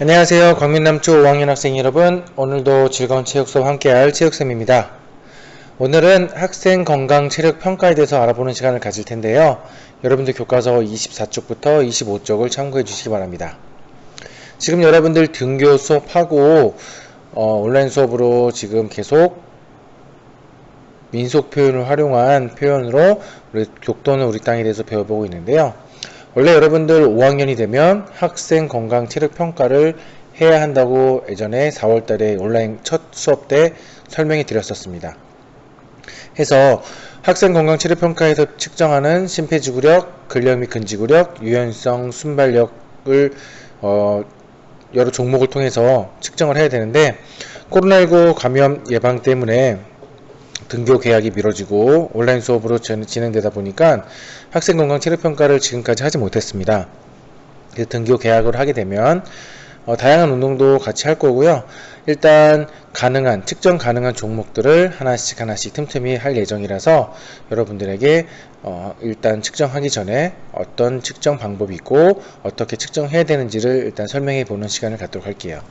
안녕하세요. 광민남초 5학년 학생 여러분, 오늘도 즐거운 체육 수업 함께할 체육쌤입니다. 오늘은 학생 건강 체력 평가에 대해서 알아보는 시간을 가질 텐데요. 여러분들 교과서 24쪽부터 25쪽을 참고해 주시기 바랍니다. 지금 여러분들 등교 수업하고 온라인 수업으로 지금 계속 민속 표현을 활용한 표현으로 우리 격도는 우리 땅에 대해서 배워보고 있는데요. 원래 여러분들 5학년이 되면 학생 건강 체력 평가를 해야 한다고 예전에 4월달에 온라인 첫 수업 때 설명해 드렸었습니다. 해서 학생 건강 체력 평가에서 측정하는 심폐지구력, 근력 및 근지구력, 유연성, 순발력을 여러 종목을 통해서 측정을 해야 되는데 코로나19 감염 예방 때문에 등교 개학이 미뤄지고 온라인 수업으로 진행되다 보니까 학생 건강 체력 평가를 지금까지 하지 못했습니다. 등교 개학을 하게 되면 다양한 운동도 같이 할 거고요. 일단 측정 가능한 종목들을 하나씩 틈틈이 할 예정이라서 여러분들에게 일단 측정하기 전에 어떤 측정 방법이 있고 어떻게 측정해야 되는지를 일단 설명해 보는 시간을 갖도록 할게요.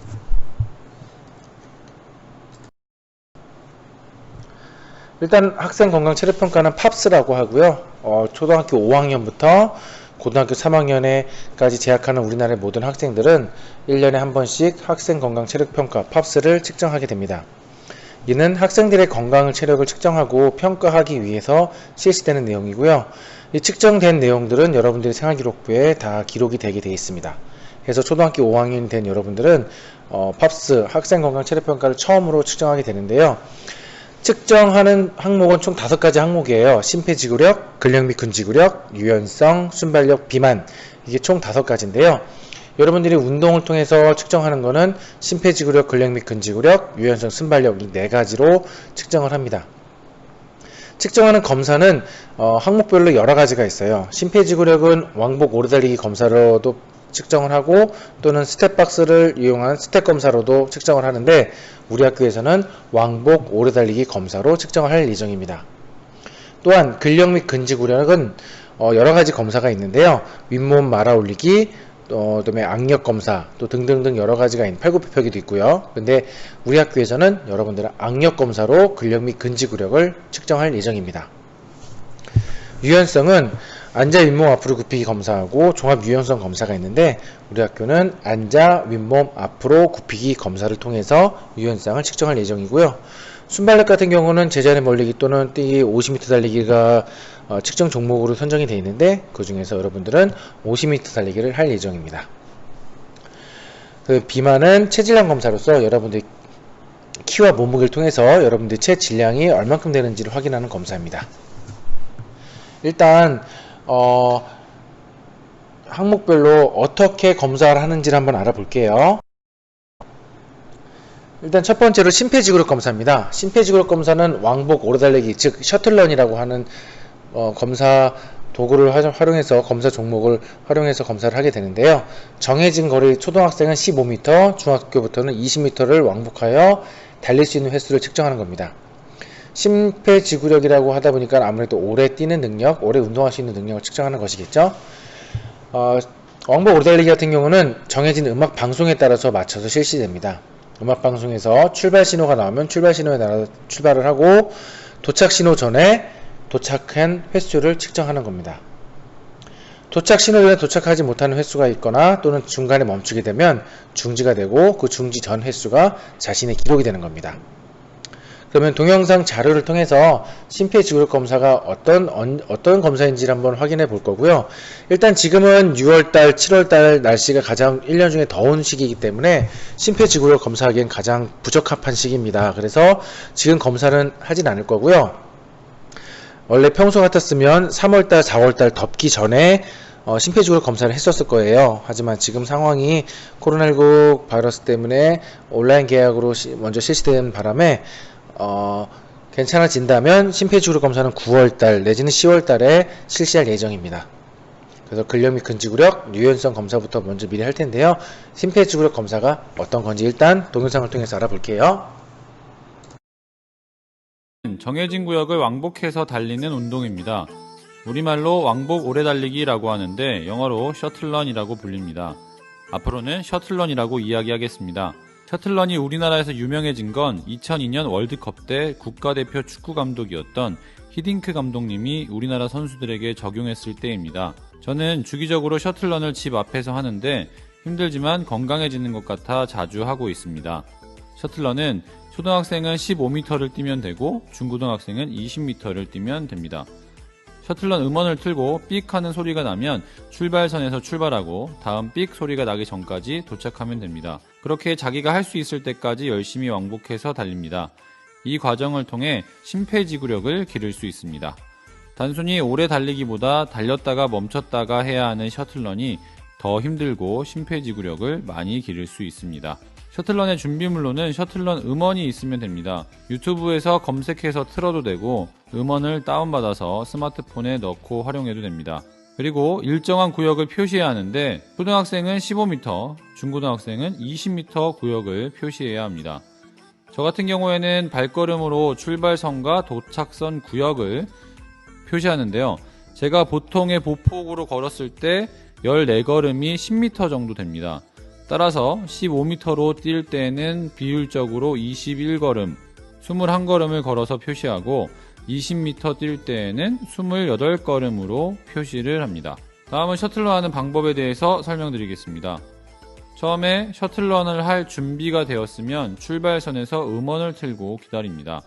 일단 학생 건강 체력 평가는 팝스라고 하고요. 초등학교 5학년부터 고등학교 3학년에까지 재학하는 우리나라의 모든 학생들은 1년에 한 번씩 학생 건강 체력 평가 팝스를 측정하게 됩니다. 이는 학생들의 건강을 체력을 측정하고 평가하기 위해서 실시되는 내용이고요. 이 측정된 내용들은 여러분들의 생활기록부에 다 기록이 되게 되어 있습니다. 그래서 초등학교 5학년이 된 여러분들은 팝스 학생 건강 체력 평가를 처음으로 측정하게 되는데요. 측정하는 항목은 총 5가지 항목이에요. 심폐지구력, 근력 및 근지구력, 유연성, 순발력, 비만. 이게 총 5가지인데요. 여러분들이 운동을 통해서 측정하는 거는 심폐지구력, 근력 및 근지구력, 유연성, 순발력 이 4가지로 측정을 합니다. 측정하는 검사는 항목별로 여러 가지가 있어요. 심폐지구력은 왕복 오르달리기 검사로도 측정을 하고 또는 스텝박스를 이용한 스텝 검사로도 측정을 하는데 우리 학교에서는 왕복 오르달리기 검사로 측정을 할 예정입니다. 또한 근력 및 근지구력은 여러 가지 검사가 있는데요. 윗몸 말아올리기, 그다음에 악력 검사, 또 등등등 여러 가지가 있는 팔굽혀펴기도 있고요. 근데 우리 학교에서는 여러분들은 악력 검사로 근력 및 근지구력을 측정할 예정입니다. 유연성은 앉아 윗몸 앞으로 굽히기 검사하고 종합 유연성 검사가 있는데 우리 학교는 앉아 윗몸 앞으로 굽히기 검사를 통해서 유연성을 측정할 예정이고요. 순발력 같은 경우는 제자리 멀리기 또는 뛰기 50m 달리기가 측정 종목으로 선정이 되어 있는데 그 중에서 여러분들은 50m 달리기를 할 예정입니다. 그 비만은 체질량 검사로서 여러분들 키와 몸무게를 통해서 여러분들 체질량이 얼만큼 되는지를 확인하는 검사입니다. 일단 항목별로 어떻게 검사를 하는지를 한번 알아볼게요. 일단 첫 번째로 심폐지구력 검사입니다. 심폐지구력 검사는 왕복 오르달리기 즉 셔틀런이라고 하는 검사 도구를 활용해서 검사 종목을 활용해서 검사를 하게 되는데요. 정해진 거리 초등학생은 15m, 중학교부터는 20m를 왕복하여 달릴 수 있는 횟수를 측정하는 겁니다. 심폐지구력이라고 하다 보니까 아무래도 오래 뛰는 능력, 오래 운동할 수 있는 능력을 측정하는 것이겠죠. 왕복 오르달리기 같은 경우는 정해진 음악 방송에 따라서 맞춰서 실시됩니다. 음악 방송에서 출발 신호가 나오면 출발 신호에 따라 출발을 하고 도착 신호 전에 도착한 횟수를 측정하는 겁니다. 도착 신호 전에 도착하지 못하는 횟수가 있거나 또는 중간에 멈추게 되면 중지가 되고 그 중지 전 횟수가 자신의 기록이 되는 겁니다. 그러면 동영상 자료를 통해서 심폐지구력 검사가 어떤 검사인지를 한번 확인해 볼 거고요. 일단 지금은 6월달, 7월달 날씨가 가장 1년 중에 더운 시기이기 때문에 심폐지구력 검사하기엔 가장 부적합한 시기입니다. 그래서 지금 검사는 하진 않을 거고요. 원래 평소 같았으면 3월달, 4월달 덥기 전에 심폐지구력 검사를 했었을 거예요. 하지만 지금 상황이 코로나19 바이러스 때문에 온라인 계약으로 먼저 실시되는 바람에 괜찮아진다면 심폐지구력 검사는 9월달 내지는 10월달에 실시할 예정입니다. 그래서 근력 및 근지구력, 유연성 검사부터 먼저 미리 할 텐데요. 심폐지구력 검사가 어떤 건지 일단 동영상을 통해서 알아볼게요. 정해진 구역을 왕복해서 달리는 운동입니다. 우리말로 왕복 오래 달리기라고 하는데 영어로 셔틀런이라고 불립니다. 앞으로는 셔틀런이라고 이야기하겠습니다. 셔틀런이 우리나라에서 유명해진 건 2002년 월드컵 때 국가대표 축구 감독이었던 히딩크 감독님이 우리나라 선수들에게 적용했을 때입니다. 저는 주기적으로 셔틀런을 집 앞에서 하는데 힘들지만 건강해지는 것 같아 자주 하고 있습니다. 셔틀런은 초등학생은 15m를 뛰면 되고 중고등학생은 20m를 뛰면 됩니다. 셔틀런 음원을 틀고 삑 하는 소리가 나면 출발선에서 출발하고 다음 삑 소리가 나기 전까지 도착하면 됩니다. 그렇게 자기가 할 수 있을 때까지 열심히 왕복해서 달립니다. 이 과정을 통해 심폐지구력을 기를 수 있습니다. 단순히 오래 달리기보다 달렸다가 멈췄다가 해야 하는 셔틀런이 더 힘들고 심폐지구력을 많이 기를 수 있습니다. 셔틀런의 준비물로는 셔틀런 음원이 있으면 됩니다. 유튜브에서 검색해서 틀어도 되고 음원을 다운받아서 스마트폰에 넣고 활용해도 됩니다. 그리고 일정한 구역을 표시해야 하는데 초등학생은 15m, 중고등학생은 20m 구역을 표시해야 합니다. 저 같은 경우에는 발걸음으로 출발선과 도착선 구역을 표시하는데요. 제가 보통의 보폭으로 걸었을 때 14걸음이 10m 정도 됩니다. 따라서 15m로 뛸 때는 비율적으로 21걸음, 21걸음을 걸어서 표시하고 20m 뛸 때에는 28걸음으로 표시를 합니다. 다음은 셔틀런 하는 방법에 대해서 설명드리겠습니다. 처음에 셔틀런을 할 준비가 되었으면 출발선에서 음원을 틀고 기다립니다.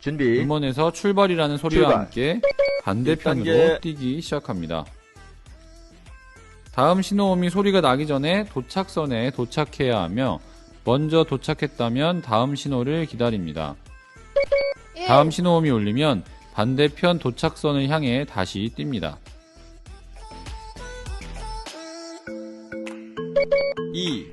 준비. 음원에서 출발이라는 소리와 출발. 함께 반대편으로 1단계. 뛰기 시작합니다. 다음 신호음이 소리가 나기 전에 도착선에 도착해야 하며 먼저 도착했다면 다음 신호를 기다립니다. 다음 신호음이 울리면 반대편 도착선을 향해 다시 뜁니다. 2.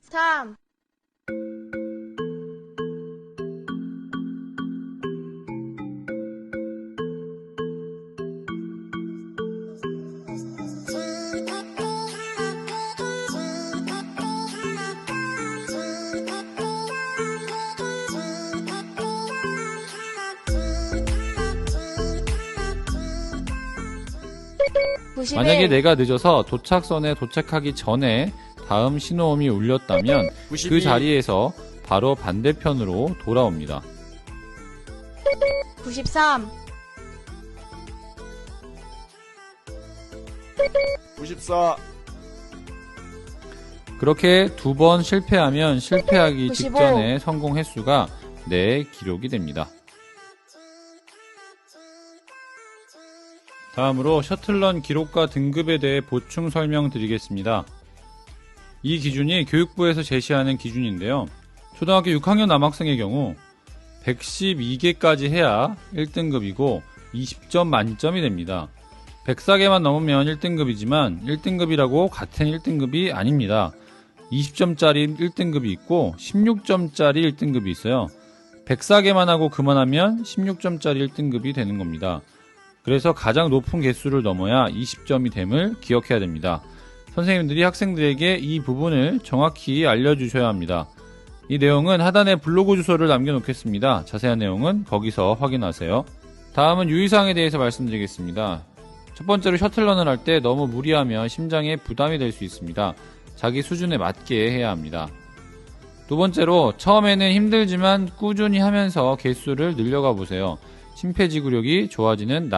3. 91. 만약에 내가 늦어서 도착선에 도착하기 전에 다음 신호음이 울렸다면 92. 그 자리에서 바로 반대편으로 돌아옵니다. 93. 94. 그렇게 2번 실패하면 실패하기 95. 직전에 성공 횟수가 4 기록이 됩니다. 다음으로 셔틀런 기록과 등급에 대해 보충 설명드리겠습니다. 이 기준이 교육부에서 제시하는 기준인데요. 초등학교 6학년 남학생의 경우 112개까지 해야 1등급이고 20점 만점이 됩니다. 104개만 넘으면 1등급이지만 1등급이라고 같은 1등급이 아닙니다. 20점짜리 1등급이 있고 16점짜리 1등급이 있어요. 104개만 하고 그만하면 16점짜리 1등급이 되는 겁니다. 그래서 가장 높은 개수를 넘어야 20점이 됨을 기억해야 됩니다. 선생님들이 학생들에게 이 부분을 정확히 알려주셔야 합니다. 이 내용은 하단에 블로그 주소를 남겨놓겠습니다. 자세한 내용은 거기서 확인하세요. 다음은 유의사항에 대해서 말씀드리겠습니다. 첫 번째로 셔틀런을 할 때 너무 무리하면 심장에 부담이 될 수 있습니다. 자기 수준에 맞게 해야 합니다. 두 번째로 처음에는 힘들지만 꾸준히 하면서 개수를 늘려가 보세요. 심폐지구력이 좋아지는